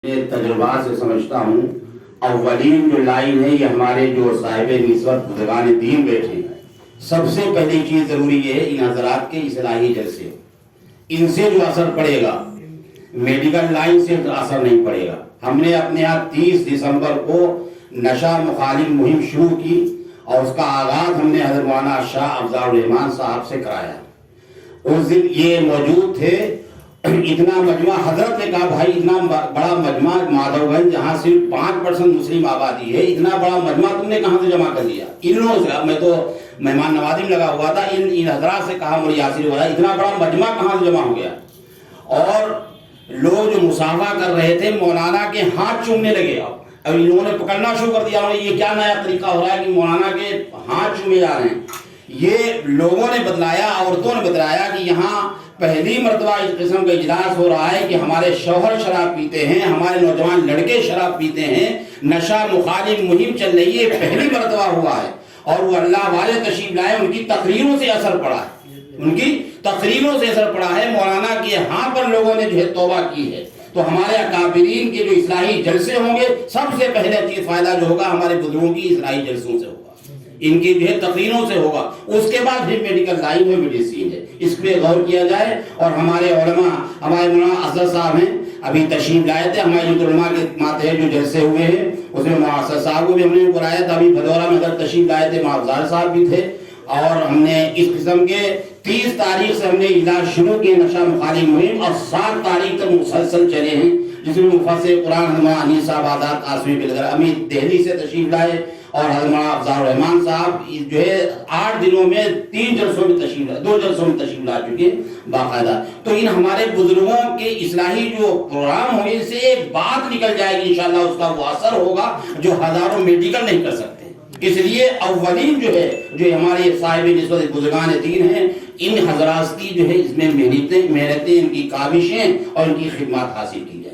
تجربات سے سمجھتا ہوں اولین جو لائن ہے یہ ہمارے جو صاحب نسبت بزرگان دین بیٹھے ہیں، سب سے پہلی چیز ضروری ہے ان حضرات کے اصلاحی جلسے، ان سے جو اثر پڑے گا میڈیکل لائن سے اثر نہیں پڑے گا۔ ہم نے اپنے یہاں 30 دسمبر کو نشہ مخالف مہم شروع کی اور اس کا آغاز ہم نے حضرت مولانا شاہ افضل الرحمان صاحب سے کرایا۔ اس دن یہ موجود تھے، اتنا مجمع، حضرت نے کہا بھائی اتنا بڑا مجمع مادھو گنج جہاں صرف 5% مسلم آبادی ہے، اتنا بڑا مجمع تم نے کہاں سے جمع کر لیا؟ انہوں سے، میں تو مہمان نوازی میں لگا ہوا تھا، ان حضرات سے کہا مجھے یاسر ہو رہا ہے اتنا بڑا مجمع کہاں سے جمع ہو گیا؟ اور لوگ جو مسافہ کر رہے تھے مولانا کے ہاتھ چومنے لگے، اب انہوں نے پکڑنا شروع کر دیا، یہ کیا نیا طریقہ ہو رہا ہے کہ مولانا کے ہاتھ چومے جا رہے ہیں۔ یہ لوگوں نے بتلایا، عورتوں نے بتلایا کہ یہاں پہلی مرتبہ اس قسم کا اجلاس ہو رہا ہے کہ ہمارے شوہر شراب پیتے ہیں، ہمارے نوجوان لڑکے شراب پیتے ہیں، نشہ مخالف مہم چل رہی ہے، پہلی مرتبہ ہوا ہے۔ اور وہ اللہ والے تشریف لائے، ان کی تقریروں سے اثر پڑا ہے، ان کی تقریروں سے اثر پڑا ہے، مولانا کے ہاں پر لوگوں نے جو ہے توبہ کی ہے۔ تو ہمارے اکابرین کے جو اصلاحی جلسے ہوں گے، سب سے پہلے چیز فائدہ جو ہوگا ہمارے بزرگوں کی اصلاحی جلسوں سے ہوگا، ان کی جو ہے تقریروں سے ہوگا۔ اس کے بعد پھر میڈیکل لائن میں میڈیسین ہے، اس پہ غور کیا جائے۔ اور ہمارے علماء، ہمارے مولانا افضل صاحب ہیں، ابھی تشریف لائے تھے، ہمارے جو علماء کے ماتحت جو جلسے ہوئے ہیں اس میں مولانا صاحب کو بھی ہم نے بلایا تھا، ابھی بھدورہ میں اگر تشریف لائے تھے، مولانا صاحب بھی تھے۔ اور ہم نے اس قسم کے 30 تاریخ سے ہم نے اجلاس شروع کیے نشہ مخالف مہم، اور 7 تاریخ تک مسلسل چلے ہیں، جس میں مفسر قرآن حضرت انیس صاحب آزاد قاسمی بلگر امی دہلی سے تشریف لائے، اور حضرت مولانا افضل الرحمان صاحب جو ہے 8 دنوں میں 3 جلسوں میں تشریف لائے، 2 جلسوں میں تشریف لا چکے باقاعدہ۔ تو ان ہمارے بزرگوں کے اصلاحی جو پروگرام ہوں گے، اس سے ایک بات نکل جائے گی انشاءاللہ، اس کا وہ اثر ہوگا جو ہزاروں میڈیکل نہیں کر سکتے۔ اس لیے اولین جو ہے جو ہمارے صاحب نسبت بزرگان دین ہیں، ان حضرات کی جو ہے اس میں محنتیں، ان کی کاوشیں اور ان کی خدمات حاصل کی جائے۔